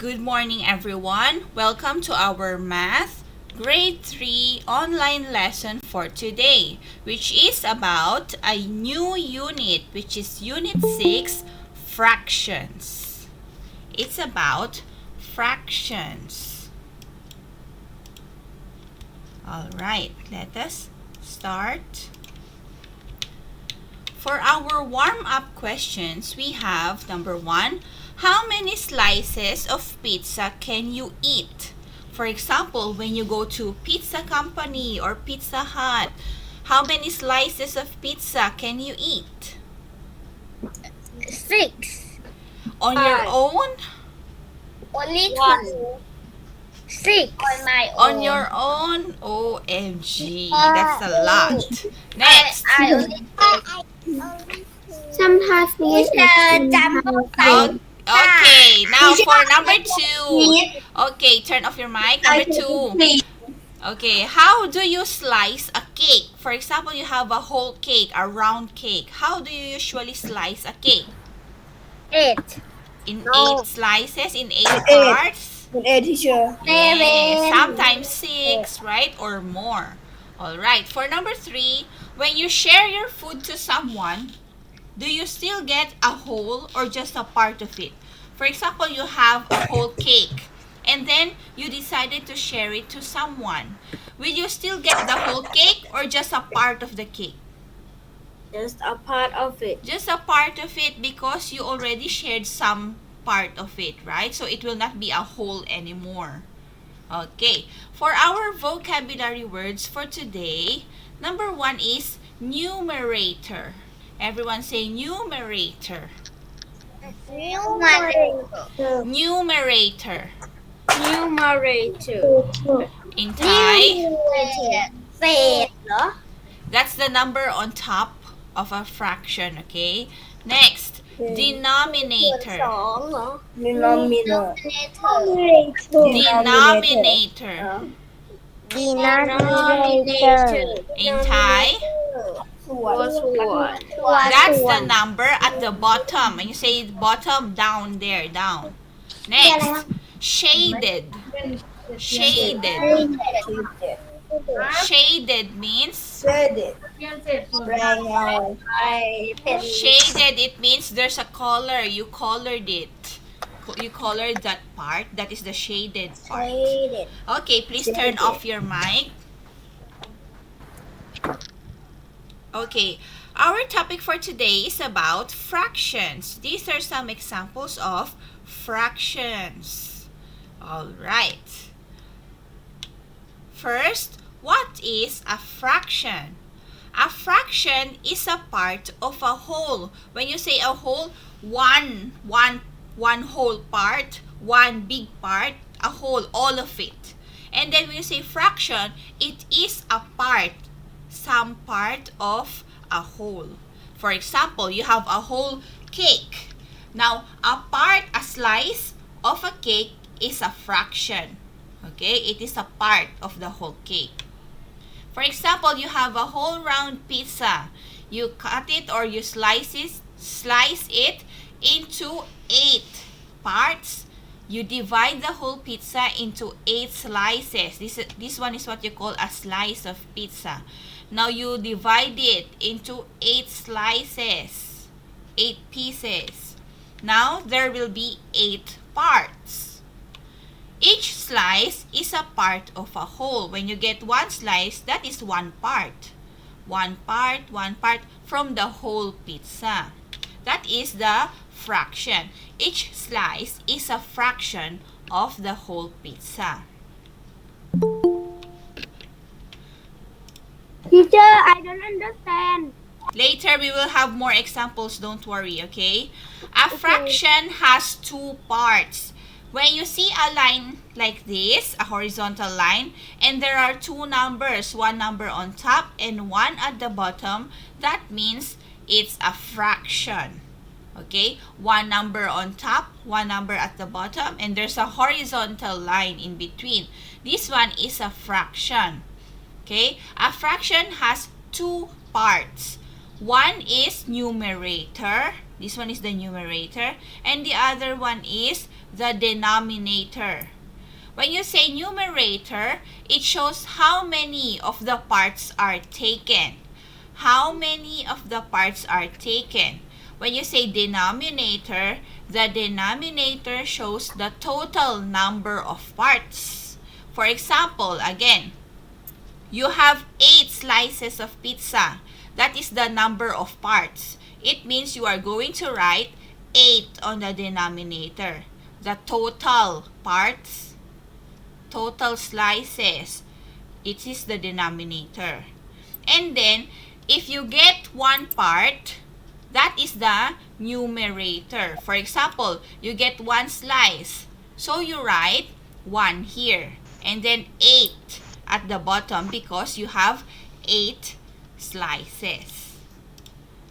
Good morning, everyone. Welcome to our Math Grade 3 online lesson for today, which is about a new unit, which is Unit 6, Fractions. It's about fractions. Alright, let us start. For our warm-up questions, we have number 1, how many slices of pizza can you eat? For example, when you go to Pizza Company or Pizza Hut, how many slices of pizza can you eat? 6. On your own? Only 2. 6. On my own. On your own? OMG, that's a lot. Next. I only Some have fish and some have Okay, now for number 2. Okay, turn off your mic. Number 2. Okay, how do you slice a cake? For example, you have a whole cake, a round cake. How do you usually slice a cake? 8. In No. 8 slices, in 8 parts? teacher. Yes, sometimes 6, right? Or more. Alright, for number 3, when you share your food to someone, do you still get a whole or just a part of it? For example, you have a whole cake and then you decided to share it to someone. Will you still get the whole cake or just a part of the cake? Just a part of it. Just a part of it because you already shared some part of it, right? So it will not be a whole anymore. Okay, for our vocabulary words for today, number 1 is numerator. Everyone say numerator. Numerator. In Thai, that's the number on top of a fraction, okay? Next, denominator. Denominator. In Thai, that's the number at the bottom. And you say bottom, down there, down. Next, shaded. Shaded. Shaded means shaded, it means there's a color. You colored it. You colored that part. That is the shaded part. Okay, please turn off your mic. Okay, our topic for today is about fractions. These are some examples of fractions. Alright. First, what is a fraction? A fraction is a part of a whole. When you say a whole, one whole part, one big part, a whole, all of it. And then when you say fraction, it is a part, some part of a whole. For example, you have a whole cake. Now, a slice of a cake is a fraction. Okay, it is a part of the whole cake. For example, you have a whole round pizza. You cut it or you slice it into 8 parts. You divide the whole pizza into 8 slices. This one is what you call a slice of pizza. Now you divide it into 8 slices, 8 pieces. Now there will be 8 parts. Each slice is a part of a whole. When you get one slice, that is one part. One part from the whole pizza. That is the fraction. Each slice is a fraction of the whole pizza. Teacher, I don't understand. Later, we will have more examples. Don't worry, okay? A fraction has 2 parts. When you see a line like this, a horizontal line, and there are 2 numbers, one number on top and one at the bottom, that means it's a fraction. Okay? One number on top, one number at the bottom, and there's a horizontal line in between. This one is a fraction. Okay? A fraction has 2 parts. One is numerator This one is the numerator. And the other one is the denominator. When you say numerator, it shows how many of the parts are taken. How many of the parts are taken. When you say denominator, the denominator shows the total number of parts. For example, again, you have 8 slices of pizza. That is the number of parts. It means you are going to write 8 on the denominator. The total parts, total slices, it is the denominator. And then, if you get one part, that is the numerator. For example, you get 1 slice. So you write 1 here. And then 8 at the bottom because you have 8 slices.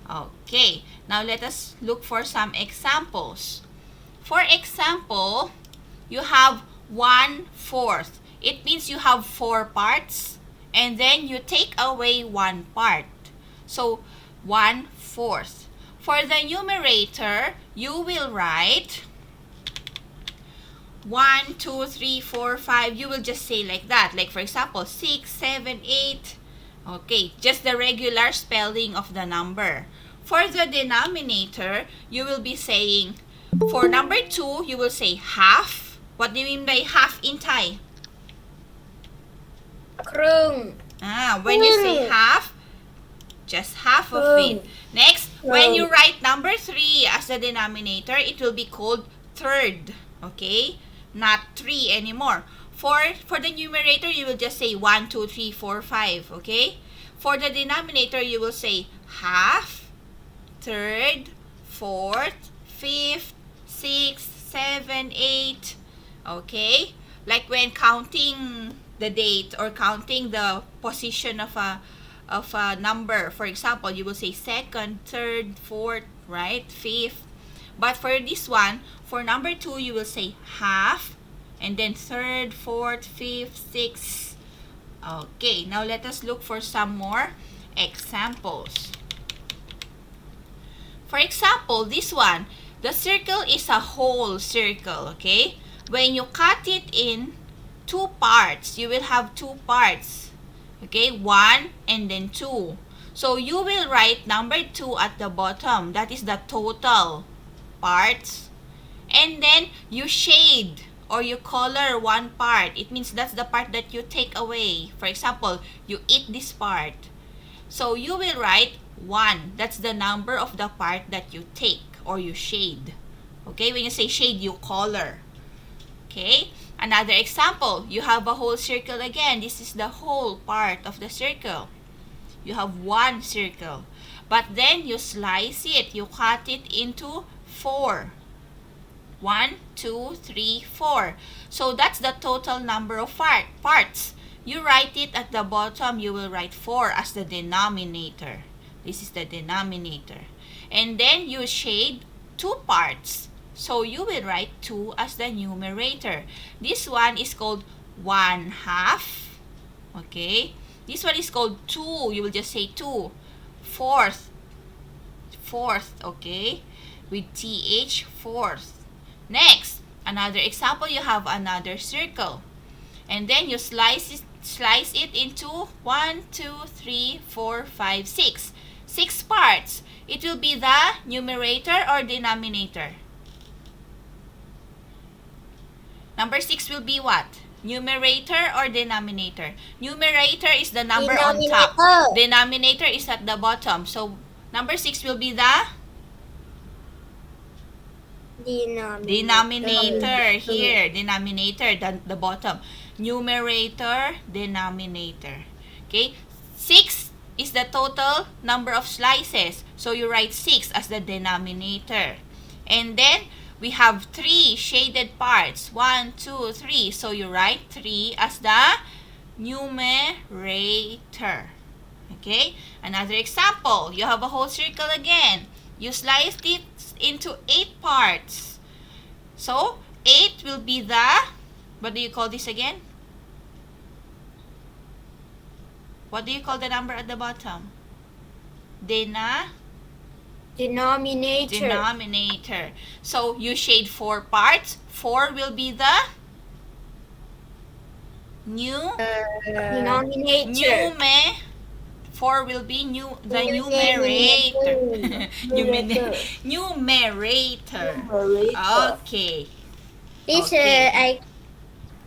Okay, now let us look for some examples. For example, you have 1/4. It means you have 4 parts and then you take away 1 part. So 1/4. For the numerator, you will write 1, 2, 3, 4, 5. You will just say like that. Like for example, 6, 7, 8. Okay, just the regular spelling of the number. For the denominator, you will be saying, for number 2, you will say half. What do you mean by half in Thai? ครึ่ง When you say half, just half of it. Next, when you write number 3 as the denominator, it will be called third. Okay? Not 3 anymore. For the numerator, you will just say 1, 2, 3, 4, 5. Okay? For the denominator, you will say half, third, fourth, fifth, sixth, 7, 8. Okay? Like when counting the date or counting the position of a number. For example, you will say second, third, fourth, right? Fifth. But for this one, for number 2, you will say half, and then third, fourth, fifth, sixth. Okay, now let us look for some more examples. For example, this one, the circle is a whole circle, okay? When you cut it in 2 parts, you will have 2 parts. Okay, 1 and then 2. So you will write number 2 at the bottom. That is the total parts. And then you shade or you color 1 part. It means that's the part that you take away. For example, you eat this part. So you will write 1. That's the number of the part that you take or you shade. Okay, when you say shade, you color. Okay, another example, you have a whole circle again. This is the whole part of the circle. You have 1 circle. But then you slice it. You cut it into 4. 1, 2, 3, 4. So that's the total number of parts. You write it at the bottom. You will write 4 as the denominator. This is the denominator. And then you shade 2 parts. So you will write 2 as the numerator. This one is called 1/2. Okay. This one is called 2. You will just say 2. Fourth. Okay. With TH, fourth. Next, another example, you have another circle. And then you slice it into 1, 2, 3, 4, 5, 6. 6 parts. It will be the numerator or denominator. Number 6 will be what? Numerator or denominator? Numerator is the number on top. Denominator is at the bottom. So, number 6 will be the denominator here. Denominator, the bottom. Numerator, denominator. Okay? 6 is the total number of slices. So, you write 6 as the denominator. And then, we have 3 shaded parts. 1, 2, 3. So you write 3 as the numerator. Okay? Another example. You have a whole circle again. You slice it into 8 parts. So 8 will be the, what do you call this again? What do you call the number at the bottom? Denominator. Denominator. So you shade 4 parts. 4 will be the Denominator. 4 will be the numerator. Numerator. Okay. Teacher, Okay.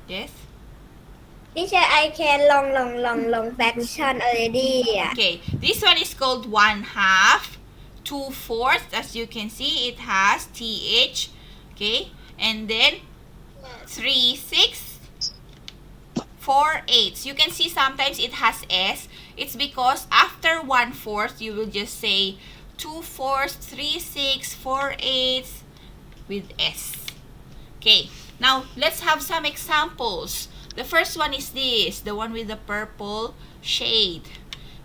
Yes. Teacher, I can long fraction already. Okay. This one is called 1/2. 2/4. As you can see, it has TH. Okay. And then 3/6. 4/8. You can see sometimes it has S. It's because after 1/4, you will just say 2/4, 3/6, 4/8 with S. Okay. Now, let's have some examples. The first one is this, the one with the purple shade.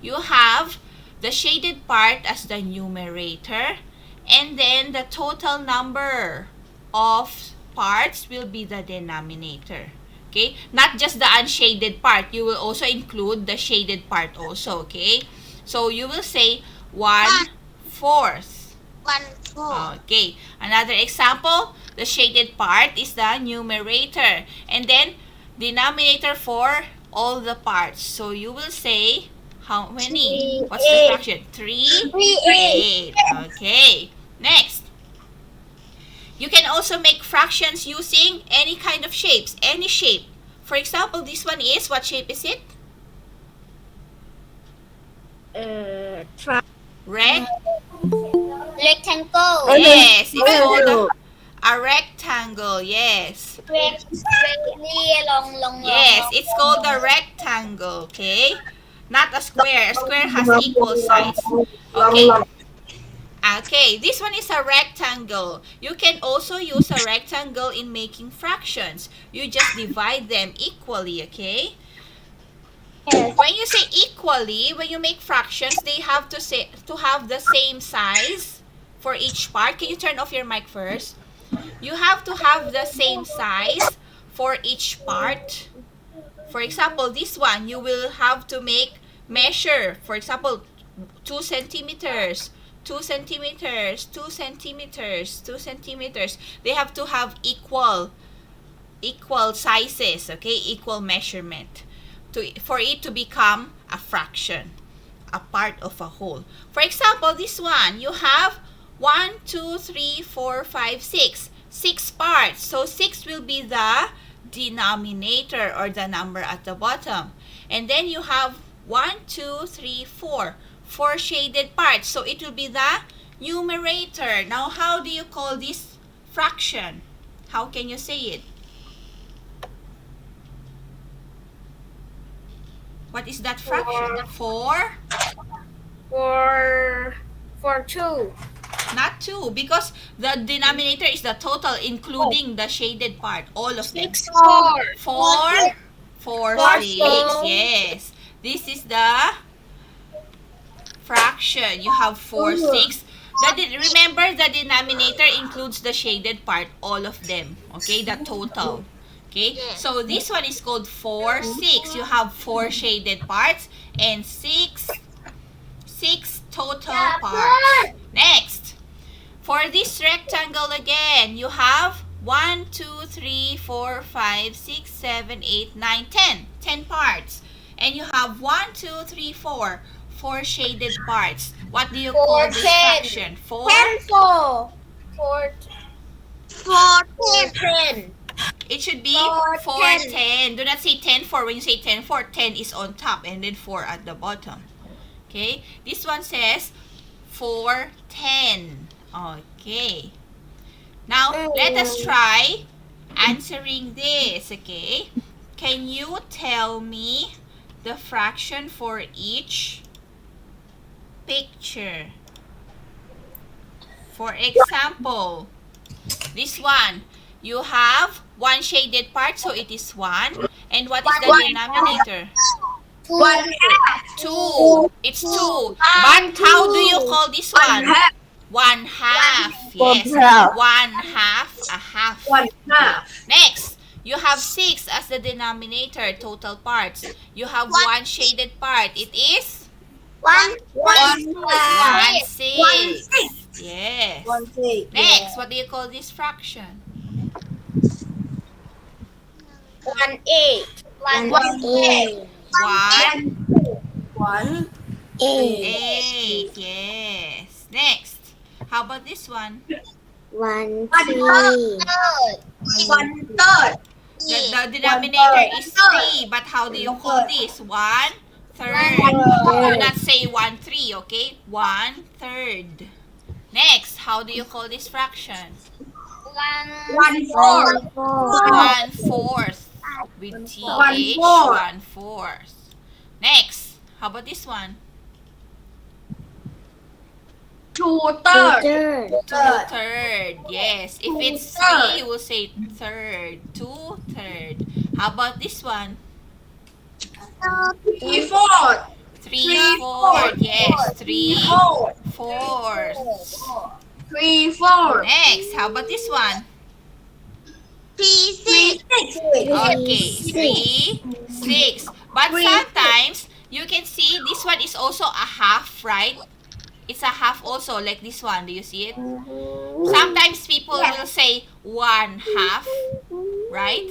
You have the shaded part as the numerator, and then the total number of parts will be the denominator. Okay? Not just the unshaded part. You will also include the shaded part also. Okay? So, you will say 1/4. 1/4. Okay. Another example, the shaded part is the numerator. And then, denominator for all the parts. So, you will say, how many? What's the fraction? 3/8. Okay. Next. You can also make fractions using any kind of shapes. Any shape. For example, this one is, what shape is it? Rectangle. Yes, it's called a rectangle. Yes. Long. Yes, it's called a rectangle. Okay. Not a square. A square has equal sides. Okay. Okay, this one is a rectangle. You can also use a rectangle in making fractions. You just divide them equally, okay? Yes. When you say equally, when you make fractions, they have to have the same size for each part. Can you turn off your mic first? You have to have the same size for each part. For example, this one, you will have to measure, for example, 2 centimeters, 2 centimeters, 2 centimeters, 2 centimeters. They have to have equal sizes, okay? Equal measurement for it to become a fraction, a part of a whole. For example, this one, you have 1, 2, 3, 4, 5, 6. 6 parts. So 6 will be the denominator or the number at the bottom. And then you have 1, 2, 3, 4. 4 shaded parts. So it will be the numerator. Now, how do you call this fraction? How can you say it? What is that fraction? 4? For 2. Not 2, because the denominator is the total, including the shaded part. All of them. 4, 6. Yes. This is the fraction. You have 4, 6. Remember, the denominator includes the shaded part, all of them. Okay, the total. Okay, so this one is called 4, 6. You have 4 shaded parts and 6 total parts. Next, for this rectangle again, you have 1, 2, 3, 4, 5, 6, 7, 8, 9, 10. 10 parts. And you have 1, 2, 3, 4. 4 shaded parts. What do you call this fraction? 4? 10. It should be 4, 10. Do not say 10, 4. When you say 10, 4, 10 is on top and then 4 at the bottom. Okay? This one says 4, 10. Okay. Now, let us try answering this. Okay? Can you tell me the fraction for each picture? For example, this one. You have 1 shaded part, so it is 1. And what is the denominator? 2. It's 2. But how do you call this one? 1/2. Yes. 1/2. A half. 1/2. Next, you have 6 as the denominator, total parts. You have 1 shaded part. It is 1/6. 1/6. Yes. 1/6. Next, what do you call this fraction? 1/8. 1/8. 1/8. 1/8. Yes. Next, how about this one? 1/3. 1/3. The denominator is 3, but how do you call this? 1/3. Do not say 1/3, okay? 1/3. Next, how do you call this fraction? 1/4. 1/4. With TH, 1/4. Next, how about this one? 2/3. 2/3. Yes. If it's 3, you will say third. 2/3. How about this one? 3/4. 3/4. Yes. 3/4. 3/4. Next, how about this one? 3/6. Okay, 3/6. But sometimes you can see this one is also a half, right? It's a half also, like this one. Do you see it? Sometimes people will say 1/2, right?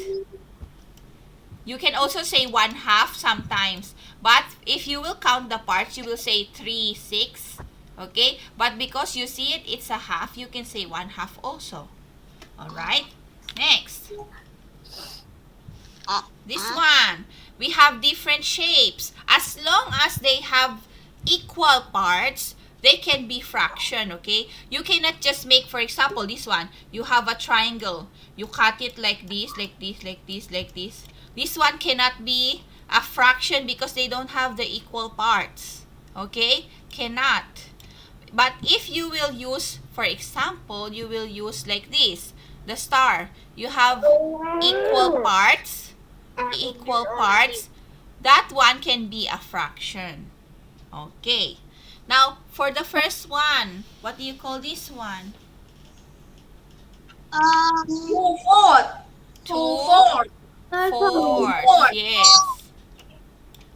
You can also say 1/2 sometimes. But if you will count the parts, you will say 3/6. Okay? But because you see it, it's a half, you can say 1/2 also. Alright? Next. This one. We have different shapes. As long as they have equal parts, they can be fraction, okay? You cannot just make, for example, this one. You have a triangle. You cut it like this, like this, like this, like this. This one cannot be a fraction because they don't have the equal parts. Okay? Cannot. But if you will use, for example, you will use like this. The star. You have equal parts. Equal parts. That one can be a fraction. Okay. Now, for the first one, what do you call this one? 2/4. 2/4. Yes.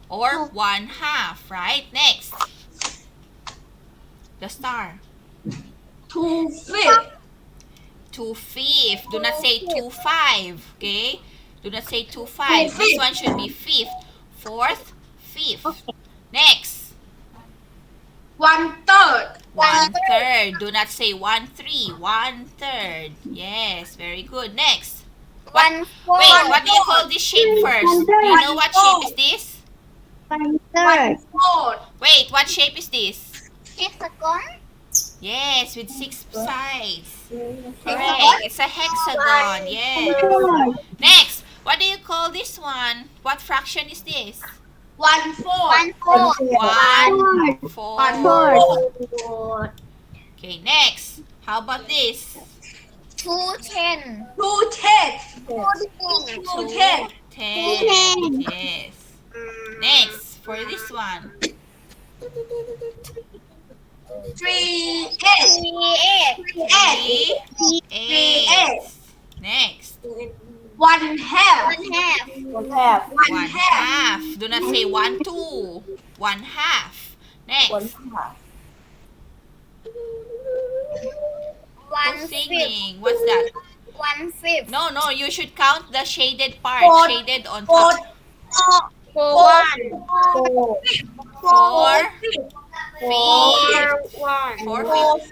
Or 1/2, right? Next. The star. 2/5. 2/5. Do not say 2/5. Okay? Do not say 2/5. This one should be 5th. 4th, 5th. Next. 1/3. 1/3. Do not say 1/3. 1/3. Yes, very good. Next. Wait, what do you call this shape first? Do you know what shape is this? 1/4. Wait, what shape is this? Hexagon. Yes, with 6 sides. Correct. It's a hexagon. Yes. Next, what do you call this one? What fraction is this? 1/4. 1/4. Okay, next. How about this? 2/10. 2/10. Yes. Next, for this one. 3/8. 3/8. Next. 1/2. 1/2. Do not say 1/2. 1/2. Next. 1/5. Singing. What's that? 1/5. No. You should count the shaded part. Shaded on top. 4. 4/5.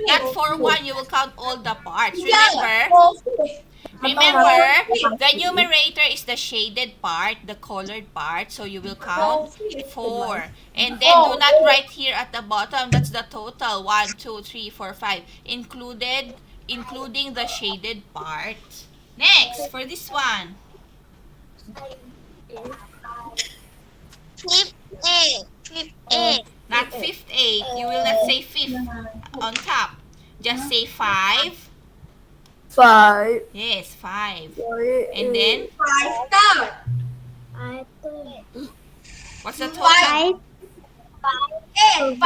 Not 4/1. You will count all the parts. Remember, the numerator is the shaded part, the colored part. So you will count 4. And then do not write here at the bottom. That's the total. 1, 2, 3, 4, 5. Including the shaded part. Next, for this one. 5/8. Not 5/8. You will not say 5th on top. Just say 5. 5. Yes, 5. And then, 5/3. what's the total? 8. 8.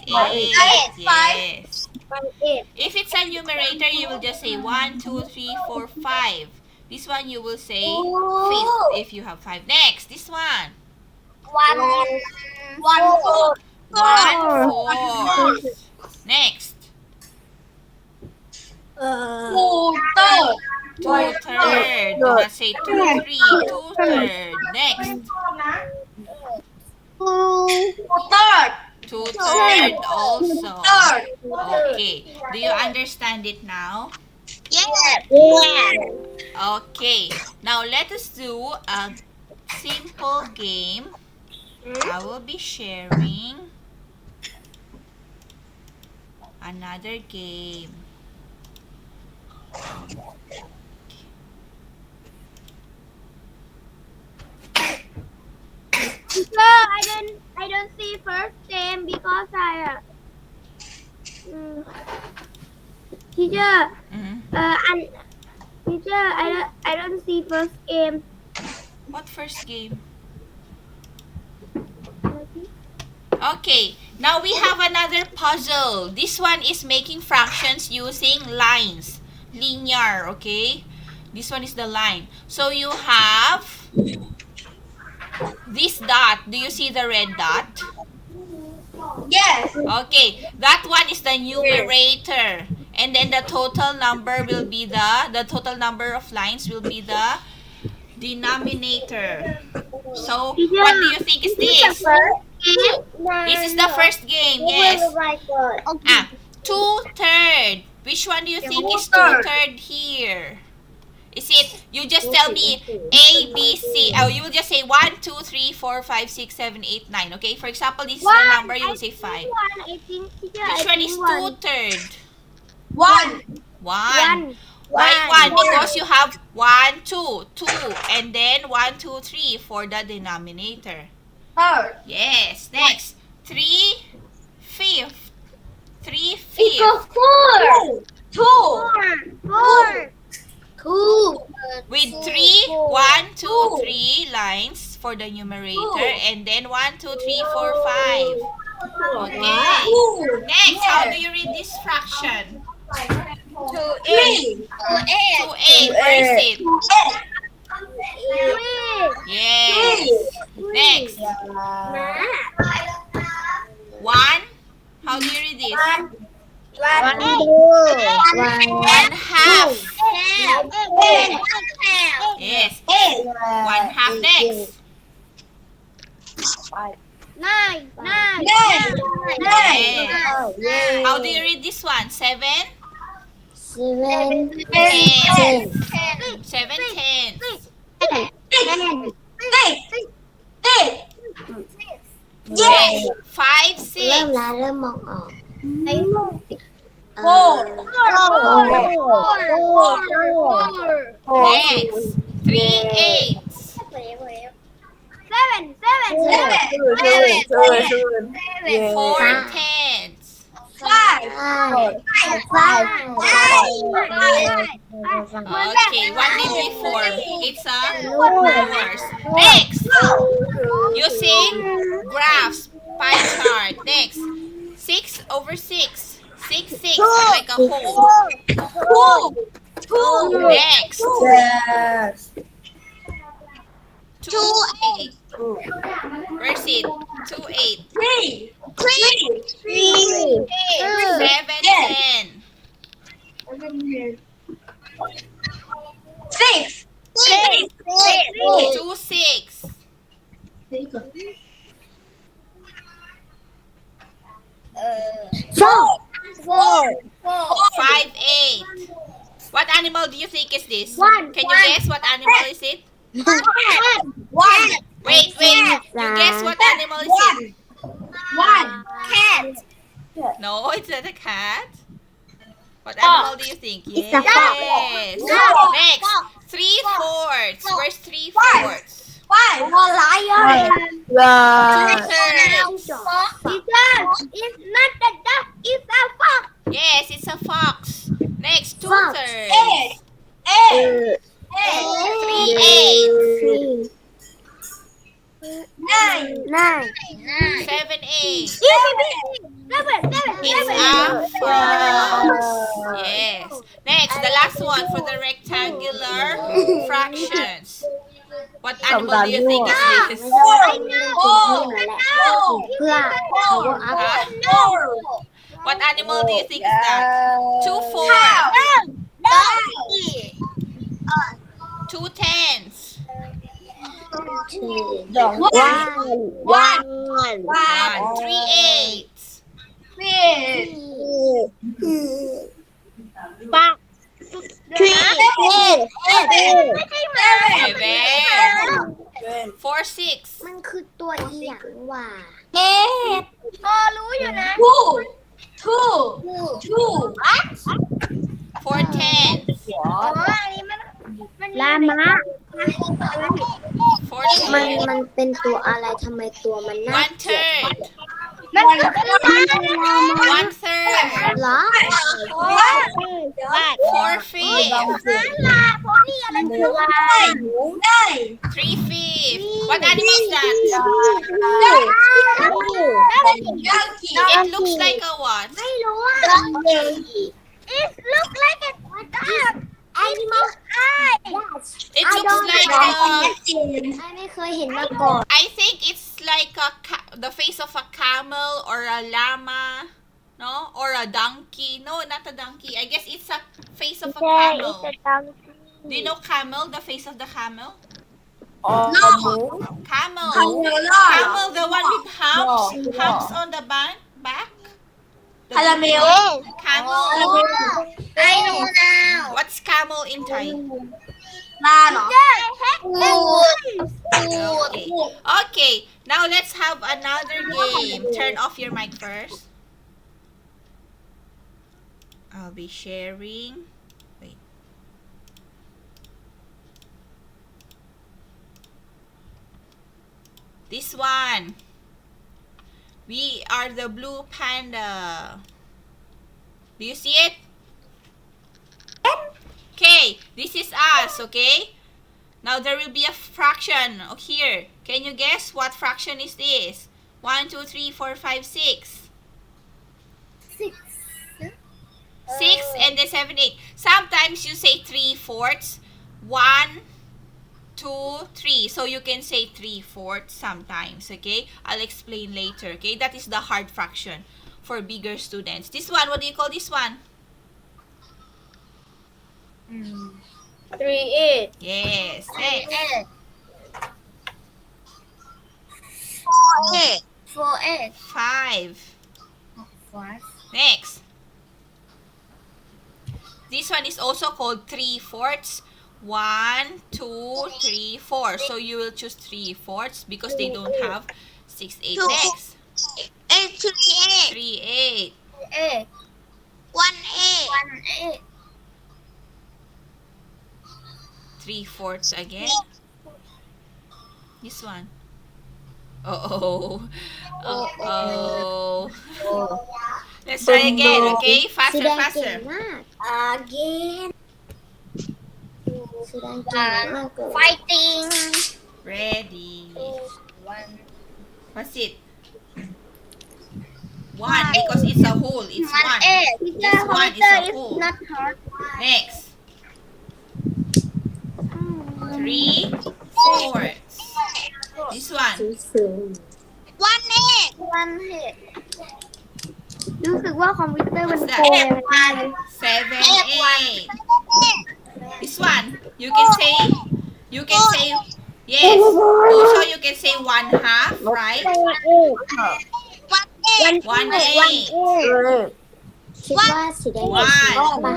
8. Yes. If it's a numerator, you will just say 1, 2, 3, 4, 5. This one you will say 5th if you have 5. Next, this one. 1/4. 1/4. Next. 2/3. 2/3. Do not say 2/3. 2/3. Next. 2/3. 2/3 also. Third. Okay. Do you understand it now? Yes. Okay. Now let us do a simple game. I will be sharing another game. Teacher, I don't see first game because teacher, Mhm. and teacher, I don't see first game. What first game? Okay, now we have another puzzle. This one is making fractions using lines. Linear, okay? This one is the line. So you have this dot. Do you see the red dot? Yes. Okay, that one is the numerator. And then the total number will be the total number of lines will be the denominator. So, what do you think is this? This is the first game, yes. Ah, 2/3. Which one do you think is 2/3 here? Is it, you just tell me A, B, C. Oh, you will just say 1, 2, 3, 4, 5, 6, 7, 8, 9. Okay, for example, this is the number, you will say 5. I think, teacher, Which one is 2/3? 1. 1. Why 1? Because you have 1, 2, 2, and then 1, 2, 3 for the denominator. Third. Yes. Next, 3/5. 3/5. 4. 2. 4. With 3, 1, 2, 3 lines for the numerator, and then 1, 2, 3, 4, 5. Okay. Next, how do you read this fraction? 2/8. 2/8. Where is it? Yes. Next, 1. How do you read this? 1/2. Yes. 1/2 next. 9. Yes. How do you read this one? 7? 10. 7/10. Yes. 5, 6. 4. Next, 3/8. 7. 4/10. 5. Okay, what did we form? It's a reverse. Next, using graphs, pie chart. Next, 6/6. 6, 6, like a whole. Next, 2/8. Where's it? 2/8. 7/10. 6. 2/6. 5/8. What animal do you think is this? Can you guess what animal is it? Wait. You guess what animal is it? Cat. No, it's not a cat. What animal do you think? It's a fox. Yes. Next, 3/4. Where's 3/4? 5. Lion. 2/3. Teacher, it's not a duck, it's a fox. Yes, it's a fox. Next, 2/3. 8. 3/8. 9. 7/8. 7. It's a fox. Yes. Next, the last one for the rectangular fractions. What animal do you think is this? What animal do you think is that? 2 4. 2 10s. 1 1. 3 8s. 7. 4 6. มันคือตัวอีหยังว่ะ รู้อยู่นะ 4 10s. อันนี้มันลามะ 4 มัน 10. มันเป็นตัวอะไรทำไมตัวมันน่า 1 third. มันคือลามะ 1 third. เหรอ 4 fifths. ลาเพราะนี่อะไรคือลา 3 fifths. What animal is that? It looks like a what? ไม่รู้อ่ะ It look like a animal eye It looks like a, ไม่เคยเห็นมาก่อน I think it's like the face of a camel or a llama, no? Or a donkey. No, not a donkey. I guess it's a face of a camel. Do you know camel? The face of the camel? Camel. Camel, the one with humps on the back. Camel. I know now What's camel in Thai? Okay. Okay. Now let's have another game. Turn off your mic first. I'll be sharing. Wait. This one. We are the blue panda. Do you see it? Okay, this is us, okay? Now there will be a fraction here. Can you guess what fraction is this? 1, 2, 3, 4, 5, 6. 6 and then 7, 8. Sometimes you say 3/4. 1, 2, 3. So you can say 3/4 sometimes, okay? I'll explain later, okay? That is the hard fraction for bigger students. This one, what do you call this one? 3 Yes. Next. 4 5. Next. This one is also called 3/4. 1, 2, 3, 4. So you will choose 3/4 because they don't have 6, 8. Next. 3, 8. 3/4 again. This one. Oh. Let's try again, okay? สี Faster, แดงเก่ง faster. มาก again สีแดงเก่งมากเลย fighting Ready. 1 What's it? 1 because it's a whole. It's 1. This one is a whole. not hard Next. 3/4. This one. วันเหตุรู้สึกว่าคอมพิวเตอร์มัน What's โกง 7, 8. This one. You can say. Yes. Also, you can say 1/2, right? 1/8. คิดว่าสีแดงชนะป่ะ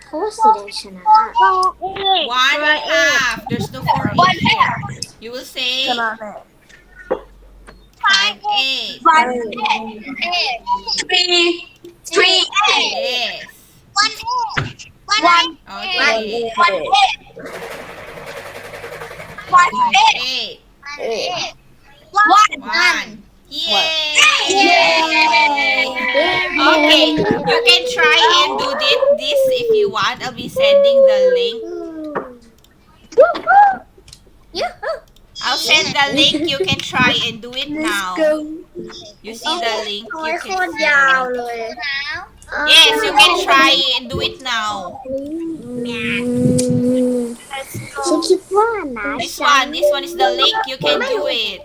เพราะว่าสีแดงชนะ 1/2. There's no 4 here. You will say 5/8. 3 Yes. 1 Okay. 5/8. 1. Yay! Okay, you can try and do this if you want. I'll be sending the link. I'll send the link. You can try and do it now. You see the link? You can see the link. Yes, you can try and do it now. ฉันคิดว่านะ This one is the link. You can do it.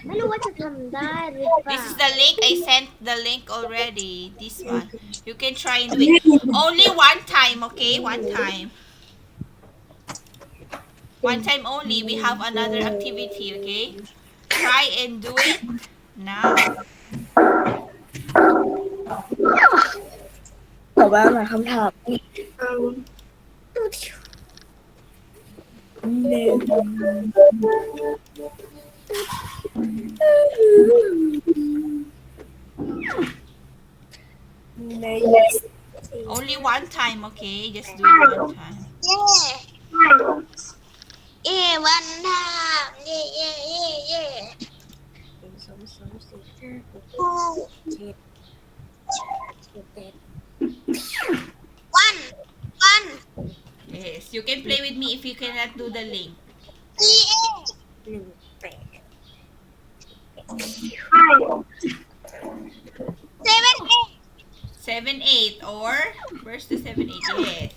ไม่รู้ว่าจะทำได้หรือเปล่า This is the link. I sent the link already. This one. You can try and do it. Only one time, okay? One time. One time only. We have another activity, okay? Try and do it now. ต่อไปมาคำถามใน Only one time, okay? Just do it one time. เย่วันทามเย่เย่เย่เย่ 2 3 4 5 คู่ 6 7 วันวัน Yes. You can play with me if you cannot do the link. อีเอ 1 8 7 8 7, 8, or where's the 7, 8? Yes.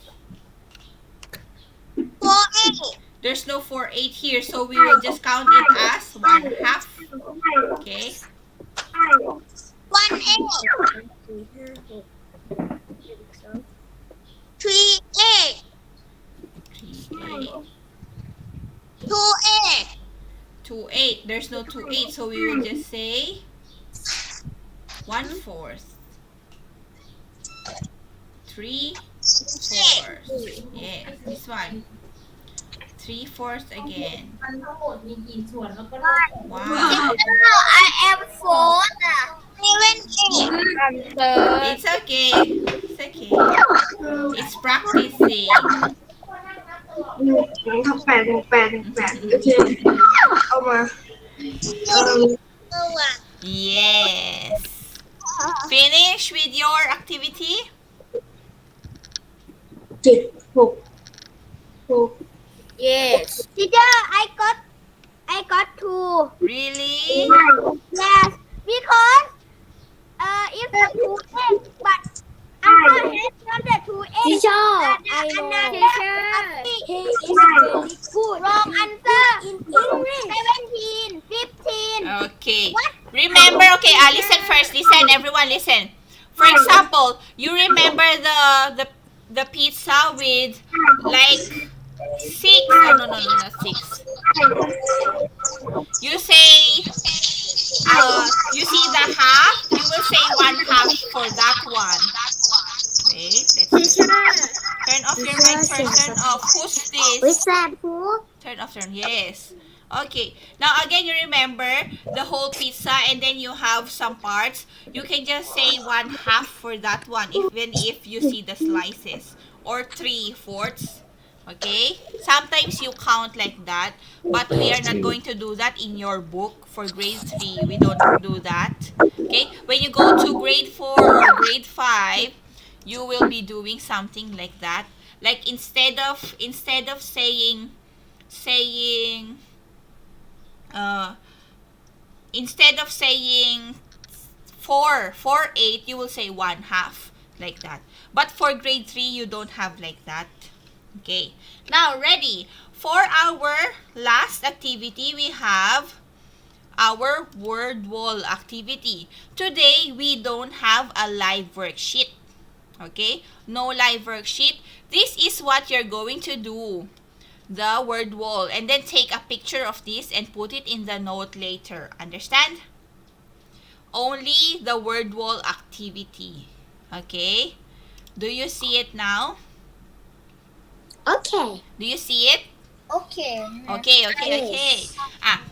4 8 There's no 4, 8 here, so we will just count it as 1/2. Okay. 1 8 3 8 3, 2 8 2, 8. There's no 2, 8, so we will just say 1/4. 3/4. Yes, this one. 3/4 again. Wow. I am 4 7 8 It's okay. It's okay. It's practicing. ทำ8 1 8 1 8โอเคเอามา ตัว Yes. Finish with your activity? 7 6 6 Yes teacher I got 2 Really? yes because if the 2 egg but Uncle has not the 2 egg Teacher I know teacher he is very good wrong answer in English 17 15 Okay. Remember, okay, listen first. Listen, everyone listen. For example, you remember the pizza with like 6. Oh, no, not 6. You say, you see the half, you will say 1/2 for that one. Wait, let's turn off your mic first. Turn off. Who's this? we said who Turn off, yes. Okay. Now again, you remember the whole pizza and then you have some parts. You can just say 1/2 for that one, even if you see the slices. Or 3/4. Okay? Sometimes you count like that, but we are not going to do that in your book for grade 3. We don't do that. Okay? When you go to grade 4 or grade 5, you will be doing something like that. Like instead of saying instead of saying 4 8, you will say 1/2 like that. But for grade 3, you don't have like that. Okay. Now, ready. For our last activity, we have our word wall activity. Today, we don't have a live worksheet. Okay? No live worksheet. This is what you're going to do. The word wall. And then take a picture of this and put it in the note later. Understand? Only the word wall activity. Okay? Do you see it now? okay Do you see it? okay Okay.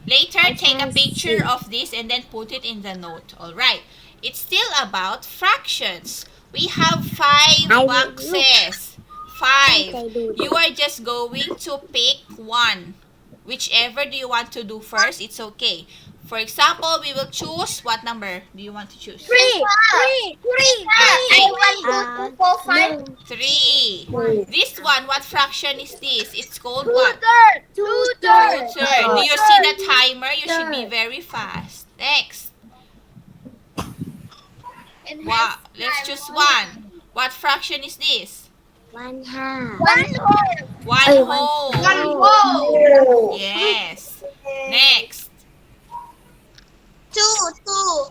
Later, take a picture of this and then put it in the note. Alright. It's still about fractions. We have 5 I will boxes. 5. You are just going to pick one. Whichever do you want to do first, it's okay. For example, we will choose what number do you want to choose? 3 I want to go 5 3. This one, what fraction is this? It's called what? 2/3 2/3. Do you see the timer? You should be very fast. Next. Wow. Let's choose one. What fraction is this? 1/2 One whole. Yes. Next. two.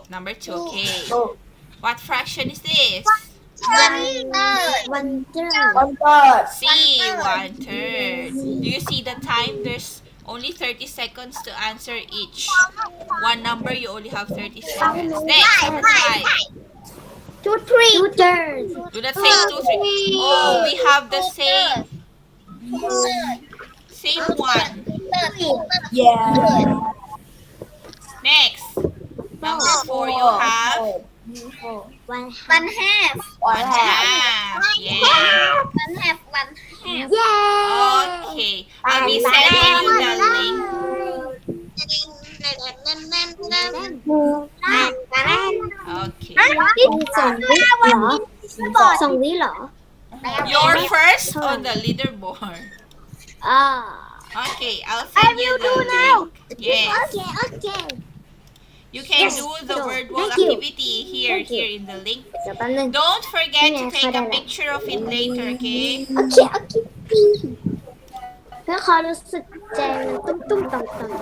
Number 2, okay. Oh. What fraction is this? 1/3. 1/3. C, 1/3. Do you see the time? There's only 30 seconds to answer each. One number, you only have 30 seconds. Next, number 5. 2/3. 2/3. Do not say 2, 3. Oh, we have the same one. Yeah. Next, number 4, you have 1/2. 1/2. Yeah. 1/2. Okay. I'll be sending you the link. Okay. 2วิเหรอ You're first on the leaderboard. อ่า Okay, I'll send you the link. Yes. okay. You can Yes, do the so, word wall thank you. activity here in the link. เดี๋ยวแป๊บนึง Don't forget to Yeah, take a pada. picture of it later, okay? โอเคแล้วขอรู้สึกใจมันตุ้มๆต่อมๆ